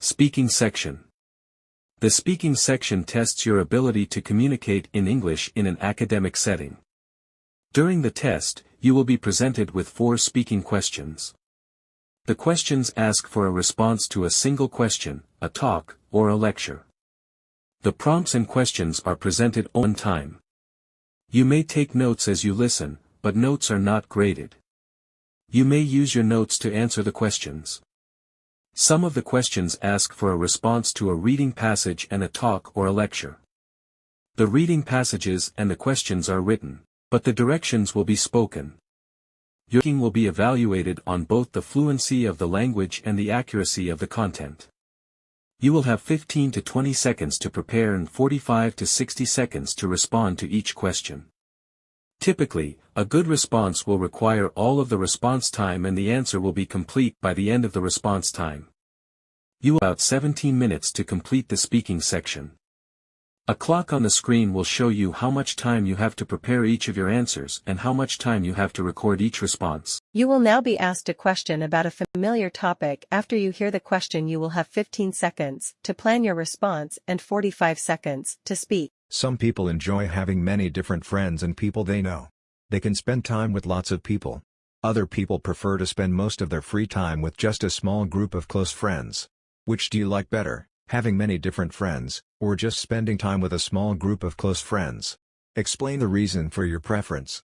Speaking section. The speaking section tests your ability to communicate in English in an academic setting. During the test, you will be presented with 4 speaking questions. The questions ask for a response to a single question, a talk, or a lecture. The prompts and questions are presented on time. You may take notes as you listen, but notes are not graded. You may use your notes to answer the questions. Some of the questions ask for a response to a reading passage and a talk or a lecture. The reading passages and the questions are written, but the directions will be spoken. Your speaking will be evaluated on both the fluency of the language and the accuracy of the content. You will have 15 to 20 seconds to prepare and 45 to 60 seconds to respond to each question. Typically, a good response will require all of the response time and the answer will be complete by the end of the response time. You will have about 17 minutes to complete the speaking section. A clock on the screen will show you how much time you have to prepare each of your answers and how much time you have to record each response. You will now be asked a question about a familiar topic. After you hear the question, you will have 15 seconds to plan your response and 45 seconds to speak. Some people enjoy having many different friends and people they know. They can spend time with lots of people. Other people prefer to spend most of their free time with just a small group of close friends. Which do you like better, having many different friends, or just spending time with a small group of close friends? Explain the reason for your preference.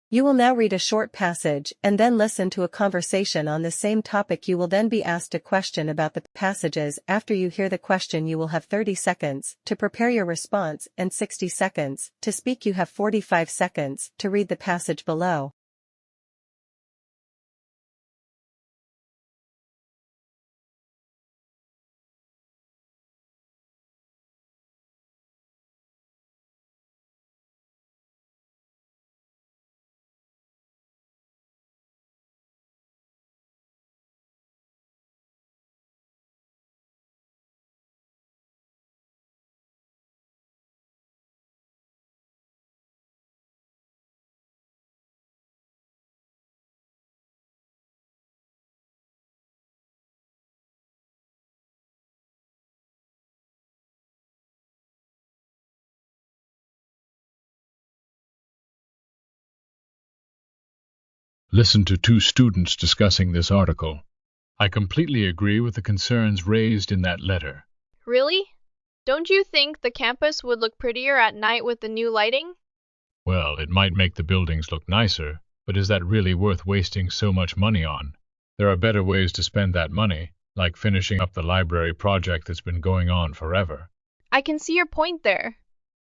You will now read a short passage and then listen to a conversation on the same topic. You will then be asked a question about the passages. After you hear the question, you will have 30 seconds to prepare your response and 60 seconds to speak. You have 45 seconds to read the passage below. Listen to 2 students discussing this article. I completely agree with the concerns raised in that letter. Really? Don't you think the campus would look prettier at night with the new lighting? Well, it might make the buildings look nicer, but is that really worth wasting so much money on? There are better ways to spend that money, like finishing up the library project that's been going on forever. I can see your point there.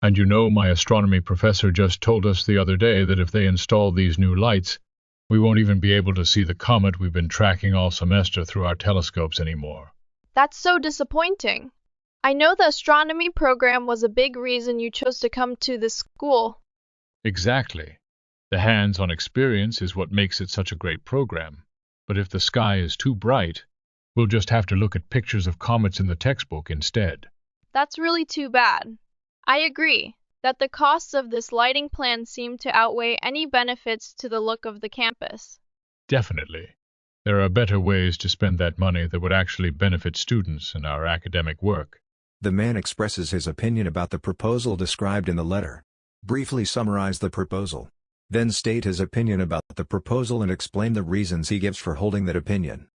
And you know, my astronomy professor just told us the other day that if they install these new lights, we won't even be able to see the comet we've been tracking all semester through our telescopes anymore. That's so disappointing. I know the astronomy program was a big reason you chose to come to this school. Exactly. The hands-on experience is what makes it such a great program. But if the sky is too bright, we'll just have to look at pictures of comets in the textbook instead. That's really too bad. I agree that the costs of this lighting plan seem to outweigh any benefits to the look of the campus. Definitely. There are better ways to spend that money that would actually benefit students and our academic work. The man expresses his opinion about the proposal described in the letter. Briefly summarize the proposal. Then state his opinion about the proposal and explain the reasons he gives for holding that opinion.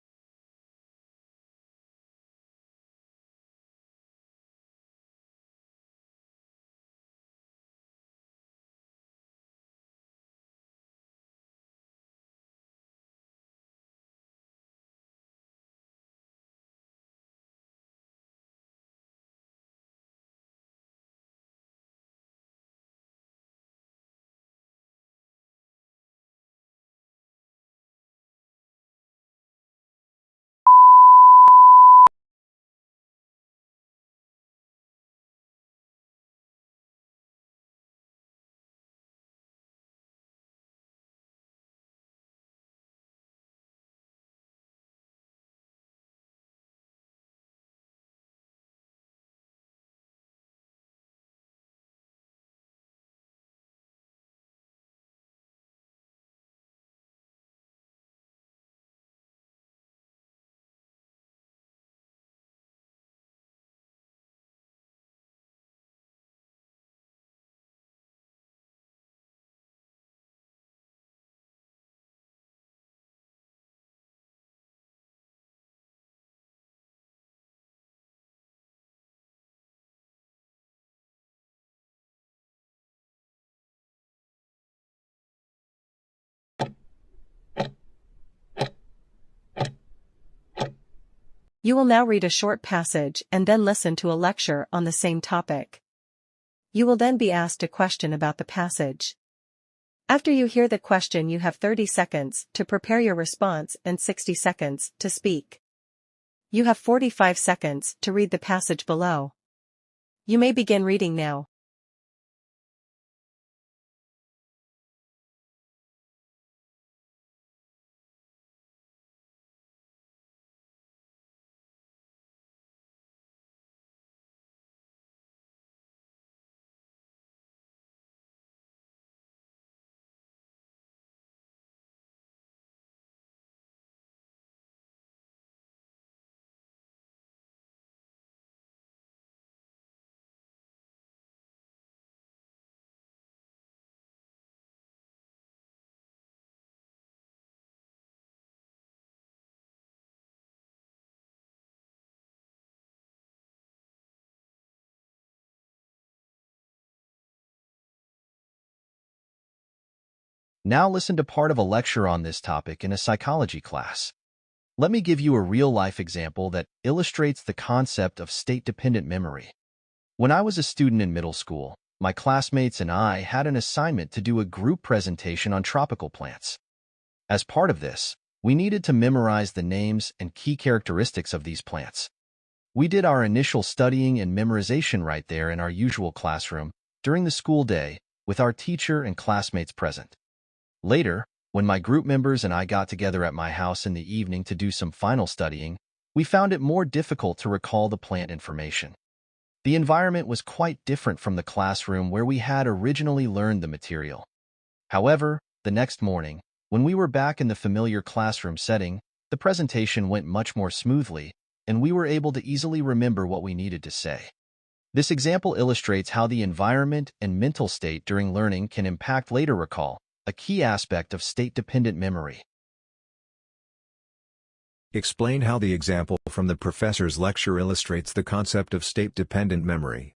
You will now read a short passage and then listen to a lecture on the same topic. You will then be asked a question about the passage. After you hear the question, you have 30 seconds to prepare your response and 60 seconds to speak. You have 45 seconds to read the passage below. You may begin reading now. Now listen to part of a lecture on this topic in a psychology class. Let me give you a real-life example that illustrates the concept of state-dependent memory. When I was a student in middle school, my classmates and I had an assignment to do a group presentation on tropical plants. As part of this, we needed to memorize the names and key characteristics of these plants. We did our initial studying and memorization right there in our usual classroom during the school day with our teacher and classmates present. Later, when my group members and I got together at my house in the evening to do some final studying, we found it more difficult to recall the plant information. The environment was quite different from the classroom where we had originally learned the material. However, the next morning, when we were back in the familiar classroom setting, the presentation went much more smoothly, and we were able to easily remember what we needed to say. This example illustrates how the environment and mental state during learning can impact later recall, a key aspect of state-dependent memory. Explain how the example from the professor's lecture illustrates the concept of state-dependent memory.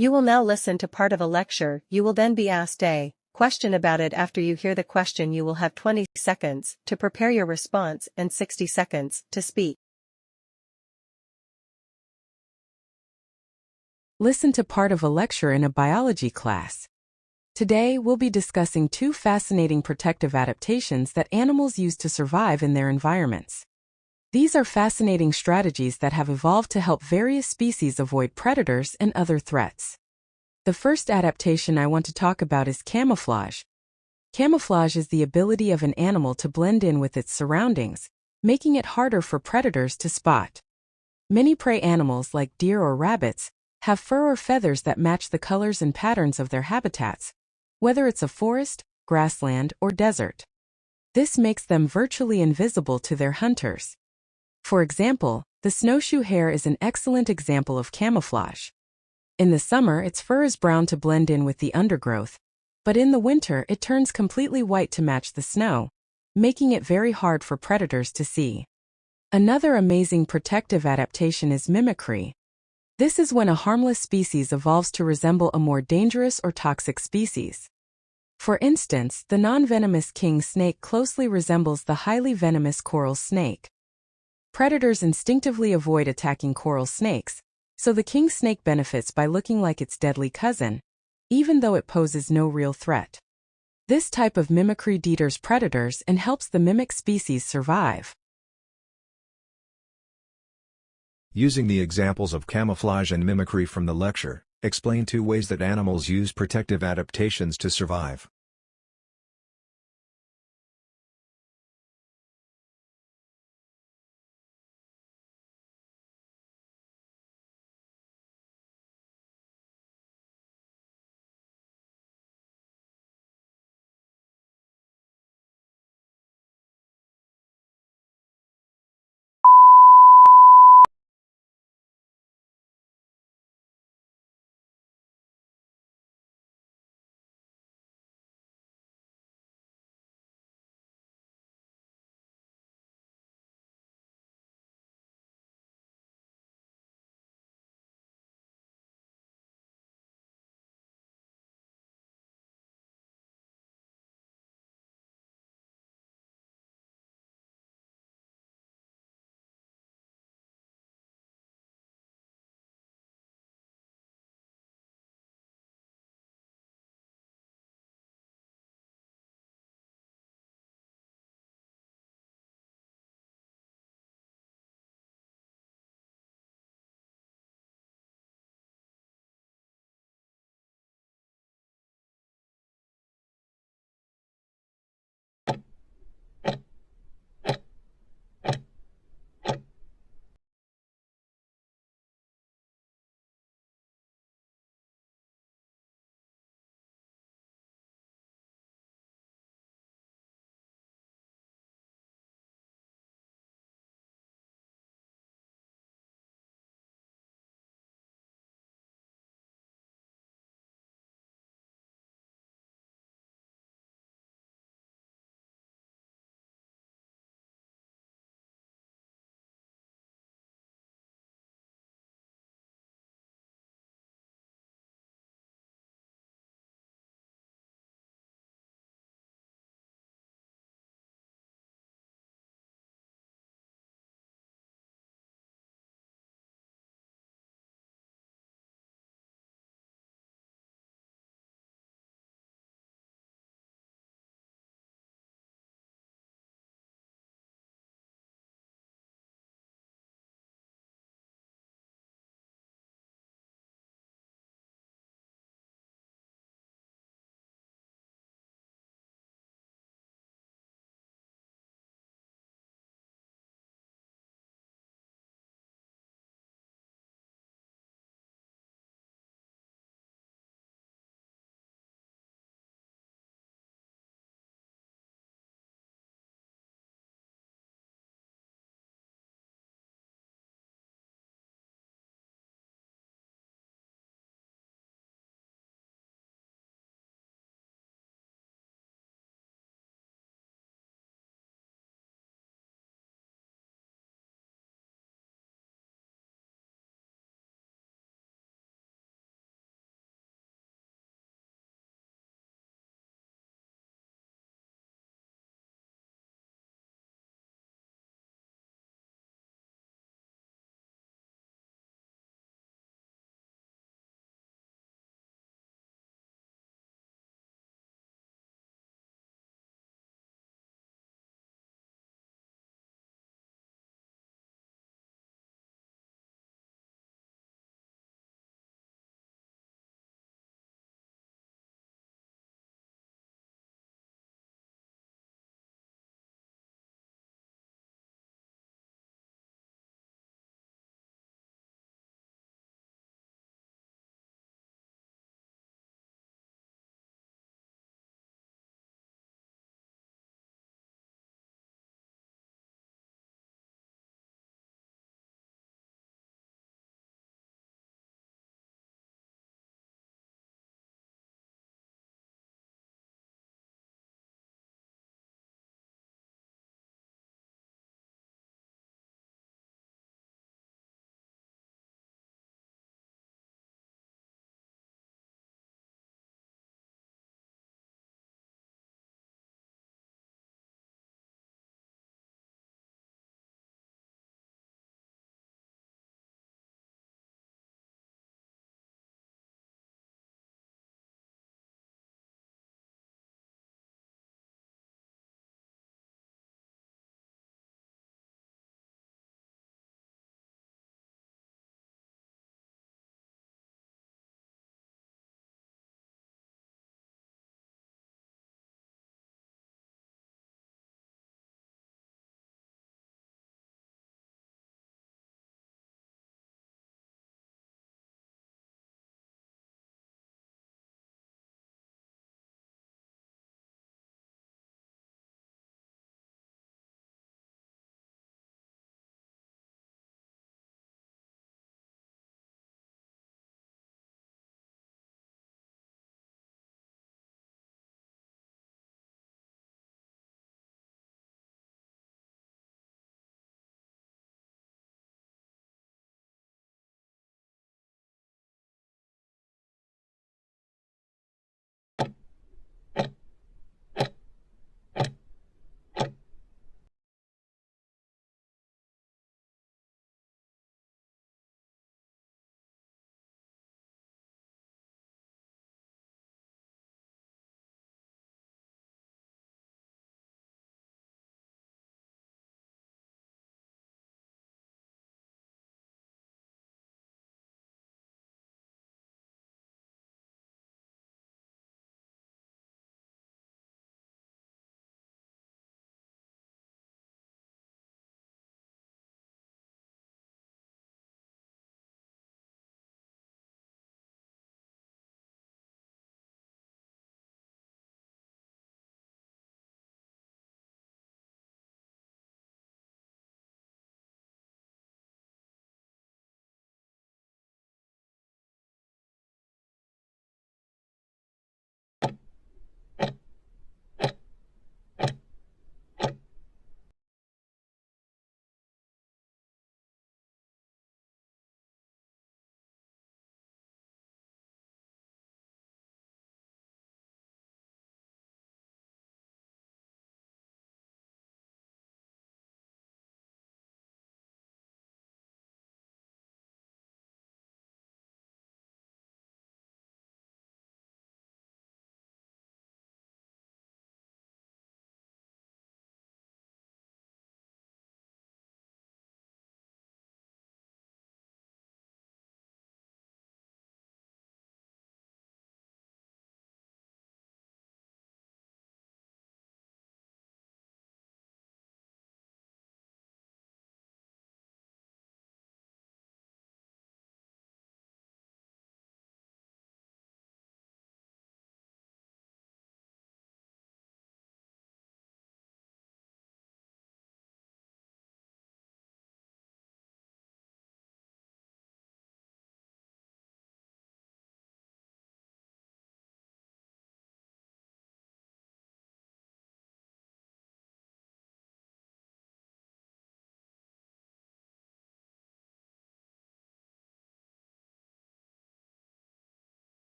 You will now listen to part of a lecture. You will then be asked a question about it. After you hear the question, you will have 20 seconds to prepare your response and 60 seconds to speak. Listen to part of a lecture in a biology class. Today, we'll be discussing two fascinating protective adaptations that animals use to survive in their environments. These are fascinating strategies that have evolved to help various species avoid predators and other threats. The first adaptation I want to talk about is camouflage. Camouflage is the ability of an animal to blend in with its surroundings, making it harder for predators to spot. Many prey animals like deer or rabbits have fur or feathers that match the colors and patterns of their habitats, whether it's a forest, grassland, or desert. This makes them virtually invisible to their hunters. For example, the snowshoe hare is an excellent example of camouflage. In the summer, its fur is brown to blend in with the undergrowth, but in the winter it turns completely white to match the snow, making it very hard for predators to see. Another amazing protective adaptation is mimicry. This is when a harmless species evolves to resemble a more dangerous or toxic species. For instance, the non-venomous king snake closely resembles the highly venomous coral snake. Predators instinctively avoid attacking coral snakes, so the king snake benefits by looking like its deadly cousin, even though it poses no real threat. This type of mimicry deters predators and helps the mimic species survive. Using the examples of camouflage and mimicry from the lecture, explain 2 ways that animals use protective adaptations to survive.